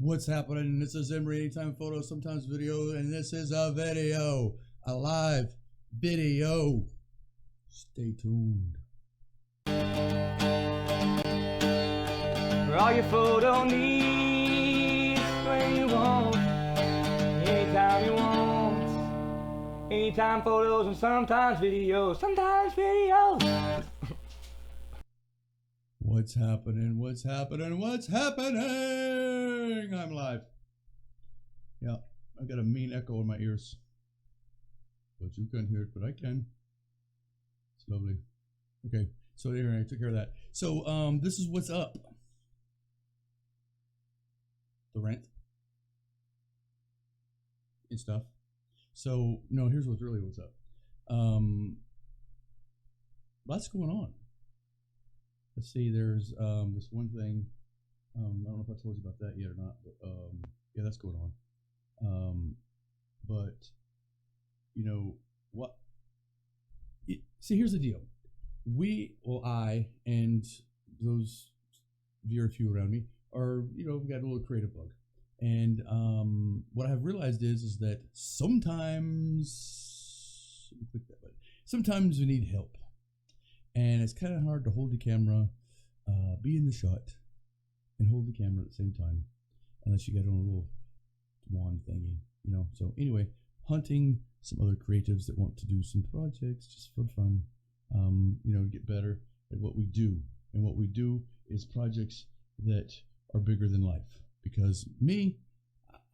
What's happening? This is Emery, anytime photo, sometimes video, and this is a video, a live video. Stay tuned. For all your photo needs, when you want, anytime you want, anytime photos and sometimes videos, What's happening? What's happening? What's happening? I'm live. Yeah, I got a mean echo in my ears. But you can't hear it, but I can. It's lovely. Okay, so anyway, I took care of that. So this is what's up. The rent and stuff. So no, here's what's up. Lots going on. Let's see, there's this one thing. I don't know if I told you about that yet or not, but yeah, that's going on. But you know what? See, here's the deal. I and those very few around me are, we got a little creative bug. And what I've realized is that sometimes, click that button. Sometimes we need help. And it's kind of hard to hold the camera, be in the shot, and hold the camera at the same time, unless you get on a little wand thingy, So anyway, hunting some other creatives that want to do some projects just for fun, to get better at what we do. And what we do is projects that are bigger than life. Because me,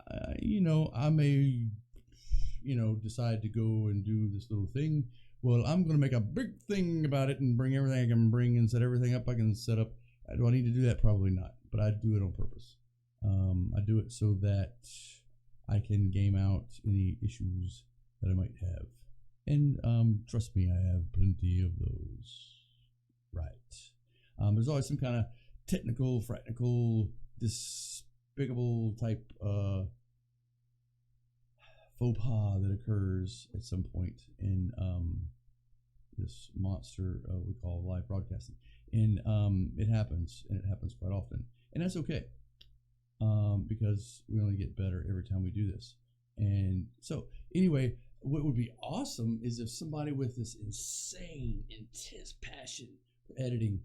I may, decide to go and do this little thing. Well, I'm going to make a big thing about it and bring everything I can bring and set everything up I can set up. Do I need to do that? Probably not, but I do it on purpose. I do it so that I can game out any issues that I might have. And trust me, I have plenty of those. Right. There's always some kind of technical, fractal, despicable type faux pas that occurs at some point in this monster we call live broadcasting, and it happens quite often, and that's okay, because we only get better every time we do this. And so anyway, what would be awesome is if somebody with this insane, intense passion for editing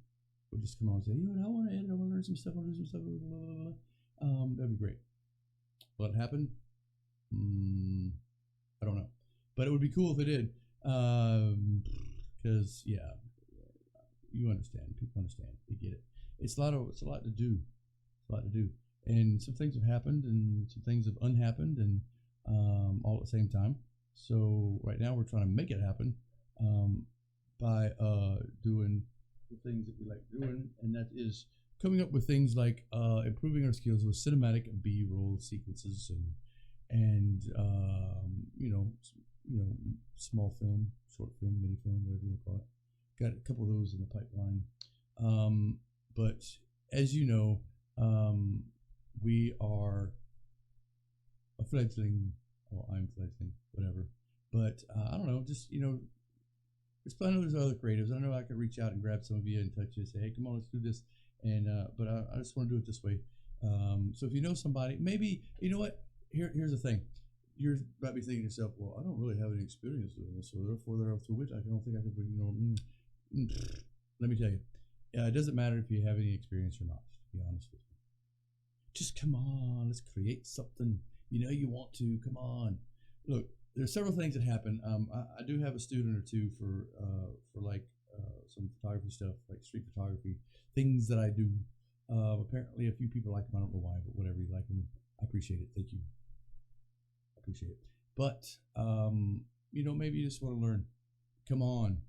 would just come on and say, I want to edit, I want to learn some stuff, I want to do some stuff, blah, blah, blah, blah. That'd be great. Will it happen? I don't know, but it would be cool if it did, because yeah, you understand. People understand. They get it. It's a lot to do. And some things have happened, and some things have unhappened, and all at the same time. So right now we're trying to make it happen by doing the things that we like doing, and that is coming up with things like improving our skills with cinematic B-roll sequences and small film, short film, mini film, whatever you want to call it. Got a couple of those in the pipeline. But as you know, we are a fledgling. Well, I'm fledgling, whatever. But I don't know, just there's plenty of other creatives. I know I could reach out and grab some of you and touch you and say, hey, come on, let's do this. And but I just want to do it this way. So if you know somebody, maybe what. Here's the thing. You might be thinking to yourself, well, I don't really have any experience doing this, so therefore through which I don't think I could, let me tell you, it doesn't matter if you have any experience or not, to be honest with you. Just come on, let's create something. You want to, come on. Look, there's several things that happen. I do have a student or two for like some photography stuff, like street photography, things that I do. Apparently a few people like them. I don't know why, but whatever, you like them. I appreciate it. Thank you. I appreciate it. But, maybe you just want to learn. Come on.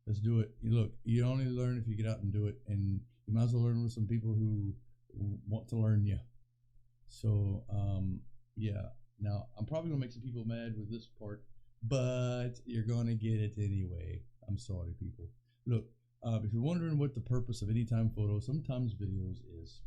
Let's do it. Look, you only learn if you get out and do it. And you might as well learn with some people who want to learn you. So, yeah. Now, I'm probably going to make some people mad with this part, but you're going to get it anyway. I'm sorry, people. Look, if you're wondering what the purpose of Anytime Photo, Sometimes Videos is,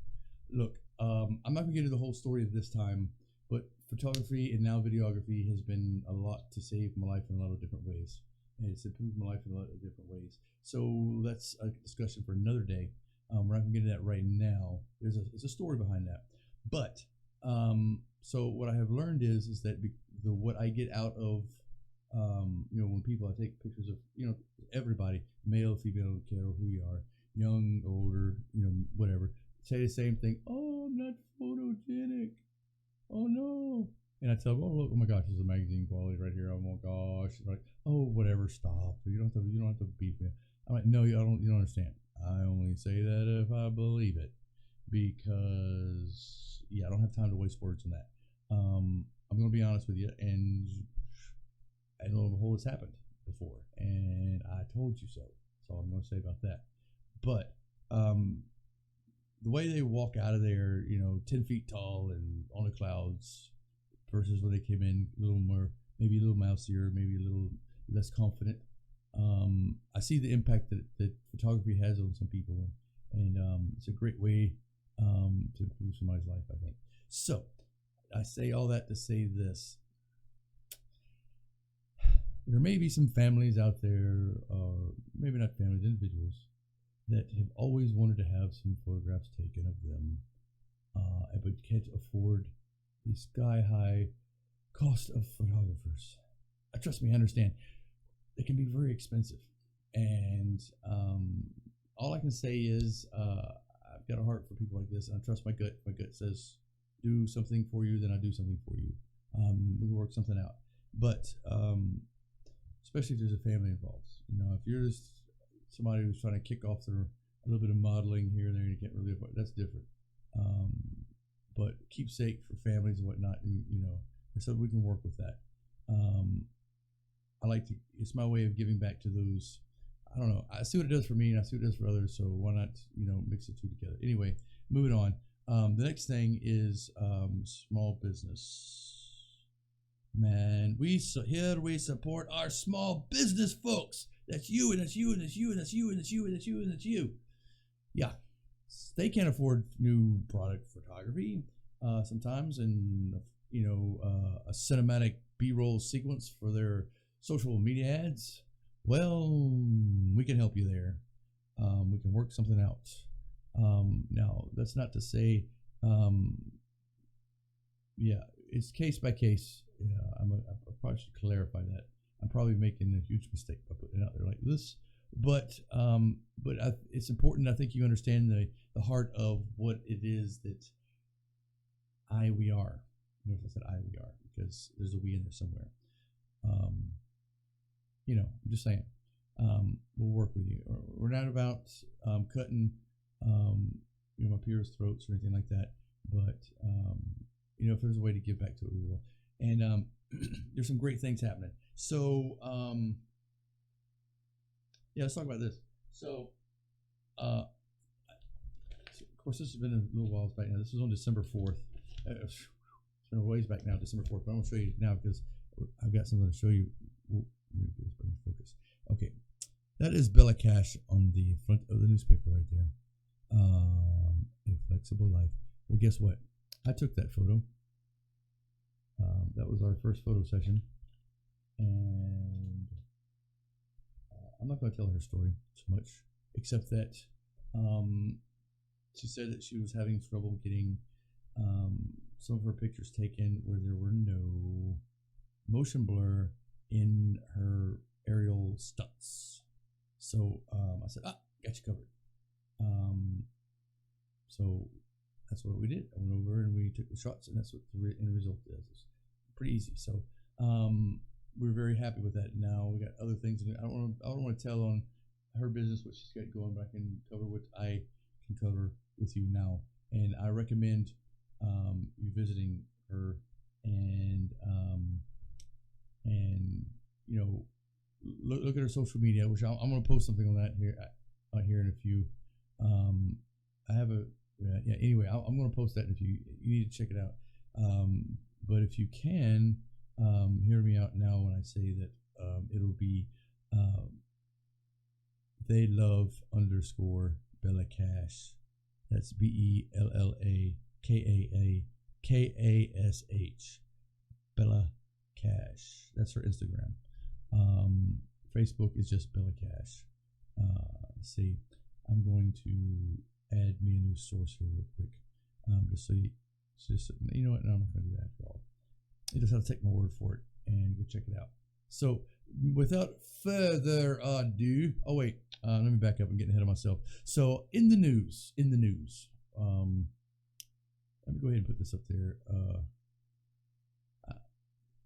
look, I'm not going to get into the whole story of this time, but photography and now videography has been a lot to save my life in a lot of different ways. And it's improved my life in a lot of different ways. So that's a discussion for another day. We're not going to get into that right now. There's a story behind that. But so what I have learned is that what I get out of when people I take pictures of everybody, male, female, don't care who you are, young, older, whatever, say the same thing. Oh, I'm not photogenic. Oh no. And I tell them, oh look, oh my gosh, this is a magazine quality right here. Oh my gosh. They're like, oh whatever, stop. You don't have to beef me. I'm like, no, you don't understand. I only say that if I believe it, because I don't have time to waste words on that. I'm gonna be honest with you, and I know of a whole it's happened before, and I told you so. That's all I'm gonna say about that. But the way they walk out of there, 10 feet tall and on the clouds, versus when they came in a little more, maybe a little mousier, maybe a little less confident. I see the impact that photography has on some people, and it's a great way to improve somebody's life, I think. So I say all that to say this. There may be some families out there, or maybe not families, individuals, that have always wanted to have some photographs taken of them, but can't afford the sky-high cost of photographers. Trust me, I understand. They can be very expensive. And all I can say is I've got a heart for people like this, and I trust my gut. My gut says, do something for you, then I do something for you. We can work something out. But especially if there's a family involved. If you're just somebody who's trying to kick off a little bit of modeling here and there, and you can't really afford, that's different. But keepsake for families and whatnot, and so we can work with that. It's my way of giving back to those. I don't know. I see what it does for me, and I see what it does for others. So why not, mix the two together? Anyway, moving on. The next thing is small business. Man, we support our small business folks. That's you, and that's you, and that's you, and that's you, and that's you, and that's you, and that's you. Yeah, they can't afford new product photography sometimes, and a cinematic B-roll sequence for their social media ads. Well, we can help you there. We can work something out. Now, that's not to say, it's case by case. I probably should clarify that. I'm probably making a huge mistake by putting it out there like this, but it's important. I think you understand the heart of what it is that we are. Notice I said we are, because there's a we in there somewhere. I'm just saying, we'll work with you. We're not about cutting, my peers' throats or anything like that. But if there's a way to give back to it, we will. And there's some great things happening. So let's talk about this. So, of course, this has been a little while back now. This was on December 4th. It's been a ways back now, December 4th. But I'm going to show you now because I've got something to show you. Focus. Okay, that is Bella Kash on the front of the newspaper right there. A flexible life. Well, guess what? I took that photo. That was our first photo session, and I'm not going to tell her story too much, except that she said that she was having trouble getting some of her pictures taken where there were no motion blur in her aerial stunts. So I said, got you covered. So that's what we did. I went over and we took the shots, and that's what the end result is. It's pretty easy. So we're very happy with that. Now we got other things to do. I don't want to tell on her business what she's got going, but I can cover what I can cover with you now. And I recommend you visiting her and look at her social media, which I'm going to post something on that here in a few. I have anyway, I'm going to post that if you need to check it out. But if you can, hear me out now when I say that it'll be they love _ Bella Kash. That's BELLAKASH. Bella Kash. That's her Instagram. Facebook is just Bella Kash. Let's see. I'm going to add me a new source here real quick, just so It's just, you know what? No, I'm not going to do that after all. You just have to take my word for it and go check it out. So, without further ado, oh wait, let me back up. I'm getting ahead of myself. So, in the news, let me go ahead and put this up there.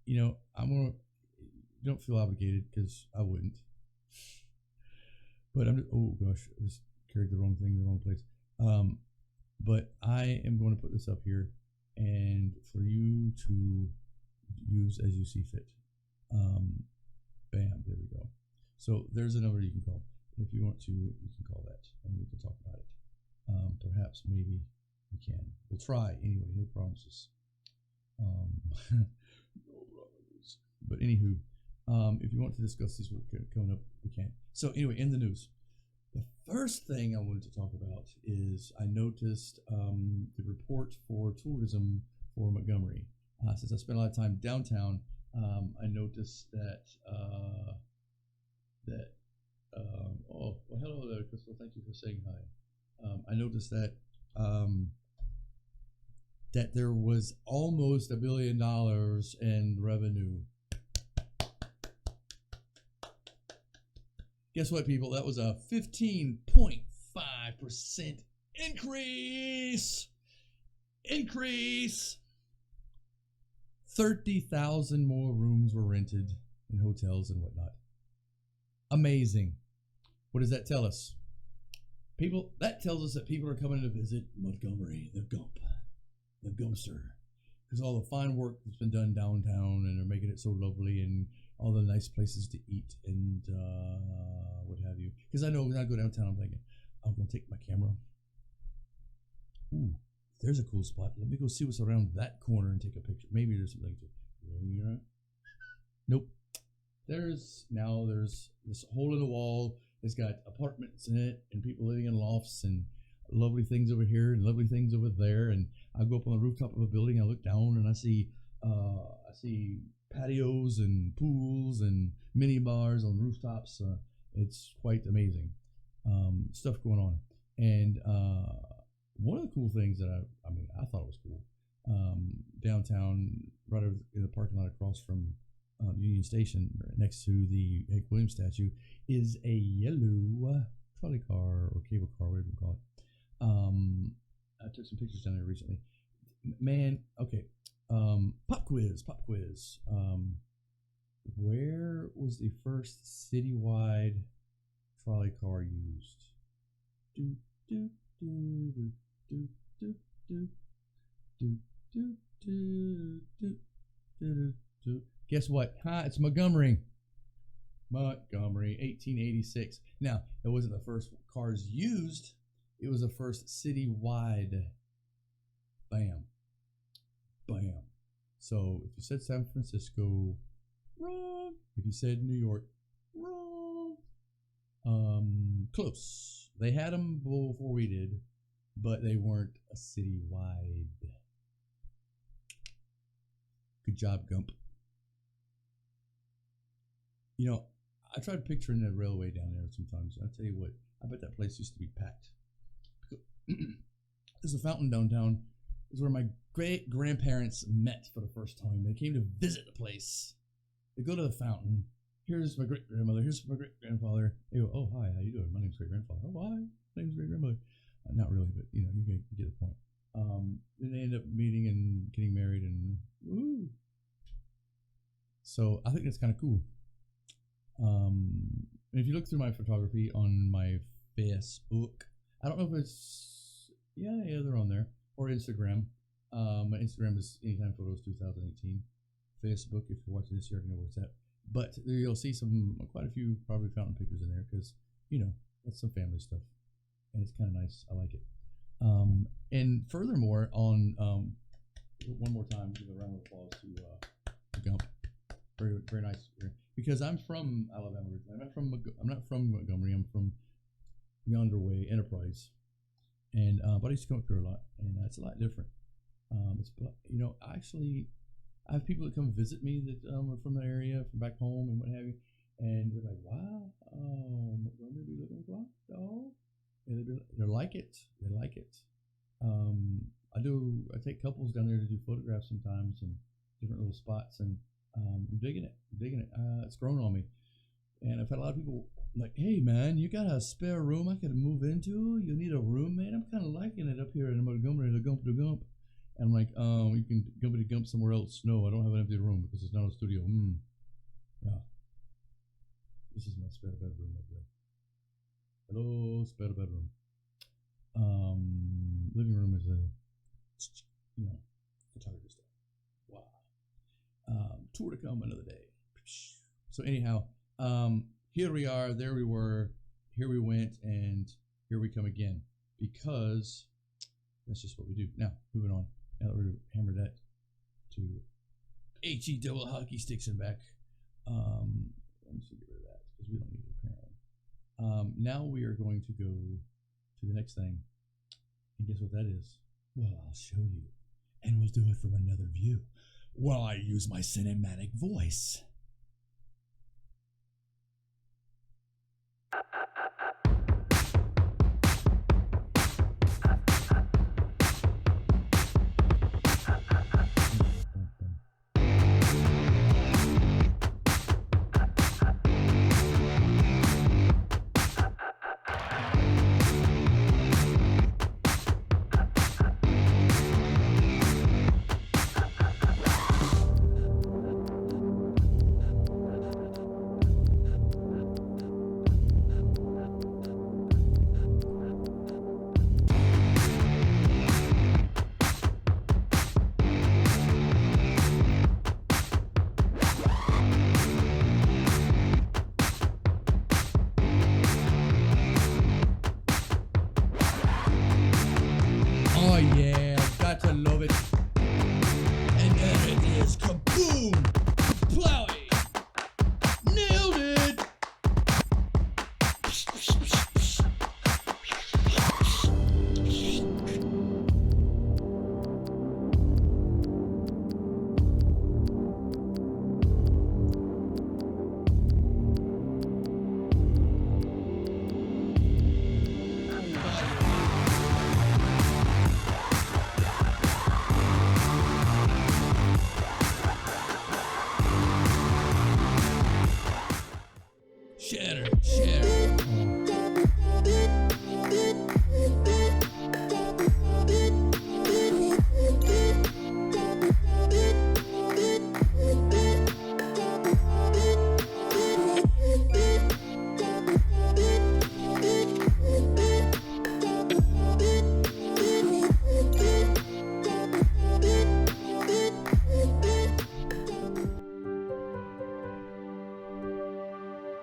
You know, I'm gonna. Don't feel obligated because I wouldn't. But I'm. Oh gosh, I just carried the wrong thing in the wrong place. But I am going to put this up here, and for you to use as you see fit. Bam, there we go. So there's a number you can call. If you want to, you can call that, and we can talk about it. Perhaps, maybe we can. We'll try anyway. No promises. No promises. But anywho, if you want to discuss these coming up, we can. So anyway, in the news, the first thing I wanted to talk about is I noticed the report for tourism for Montgomery. Since I spent a lot of time downtown, I noticed that oh, well, hello there, Crystal. Thank you for saying hi. I noticed that that there was almost $1 billion in revenue. Guess what, people? That was a 15.5% increase. 30,000 more rooms were rented in hotels and whatnot. Amazing. What does that tell us? People, that tells us that people are coming to visit Montgomery, the Gumpster, because all the fine work that's been done downtown, and they're making it so lovely, and all the nice places to eat and what have you. Because I know when I go downtown, I'm thinking, I'm going to take my camera. Ooh, there's a cool spot. Let me go see what's around that corner and take a picture. Maybe there's something to. Nope. There's this hole in the wall. It's got apartments in it and people living in lofts and lovely things over here and lovely things over there. And I go up on the rooftop of a building. I look down and I see patios and pools and mini bars on rooftops. It's quite amazing stuff going on. And one of the cool things that I thought it was cool, downtown, right over in the parking lot across from Union Station, right next to the Hank Williams statue, is a yellow trolley car or cable car, whatever you call it. I took some pictures down there recently. Man, okay. Pop quiz. Where was the first citywide trolley car used? Do do do do do do do do do do do do do. Guess what? It's Montgomery. 1886. Now, it wasn't the first cars used. It was the first citywide. Bam. Bam. So if you said San Francisco, wrong. If you said New York, wrong. Close. They had them before we did, but they weren't a citywide. Good job, Gump. You know, I tried picturing that railway down there sometimes. I tell you what, I bet that place used to be packed. There's a fountain downtown. It's where my great grandparents met for the first time. They came to visit the place. They go to the fountain. Here's my great grandmother. Here's my great grandfather. They go, oh hi, how you doing? My name's great grandfather. Oh hi, my name's great grandmother. Not really, but you know, you get the point. Then they end up meeting and getting married, and woo. So I think that's kind of cool. If you look through my photography on my Facebook, I don't know if it's yeah they're on there, or Instagram. My Instagram is Anytime Photos 2018. Facebook, if you're watching this, you already know where it's at. But you'll see quite a few probably fountain pictures in there because you know that's some family stuff, and it's kind of nice. I like it. And furthermore, on one more time, give a round of applause to Gump. Very very nice. Because I'm from Alabama originally. I'm not from Montgomery. I'm from Yonder Way, Enterprise, and but I used to come up here a lot, and it's a lot different. It's you know, actually, I have people that come visit me that are from the area, from back home, and what have you, and they're like, "Wow, Montgomery be looking like dog," and they like it. They like it. I take couples down there to do photographs sometimes and different little spots, and I'm digging it. It's grown on me, and I've had a lot of people like, "Hey man, you got a spare room I could move into? You need a roommate? I'm kind of liking it up here in Montgomery, the Gump to Gump." And I'm like, you can Gumpy to Gump somewhere else. No, I don't have an empty room because it's not a studio. Yeah, this is my spare bedroom up there. Hello, spare bedroom. Living room is a, photography stuff. Wow. Tour to come another day. So anyhow, here we are, there we were, here we went, and here we come again, because that's just what we do. Now, moving on. Now that we've hammered that to HE double hockey sticks and back. Let me see, get rid of that because we don't need it apparently. Now we are going to go to the next thing. And guess what that is? Well, I'll show you. And we'll do it from another view while I use my cinematic voice. Oh yeah, got to love it. And there it is, kaboom! Plowy! Nailed it! Share.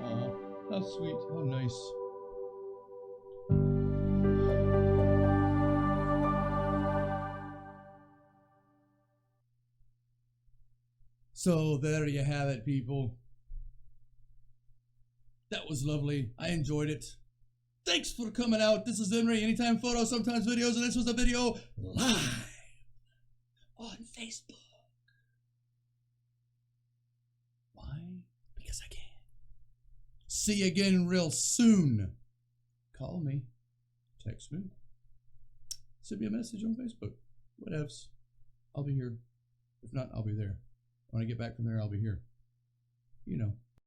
Oh, how sweet, how nice. So there you have it, people. That was lovely. I enjoyed it. Thanks for coming out. This is Henry. Anytime photos, sometimes videos, and this was a video live on Facebook. Why? Because I can. See you again real soon. Call me. Text me. Send me a message on Facebook. Whatevs. I'll be here. If not, I'll be there. When I get back from there, I'll be here. You know.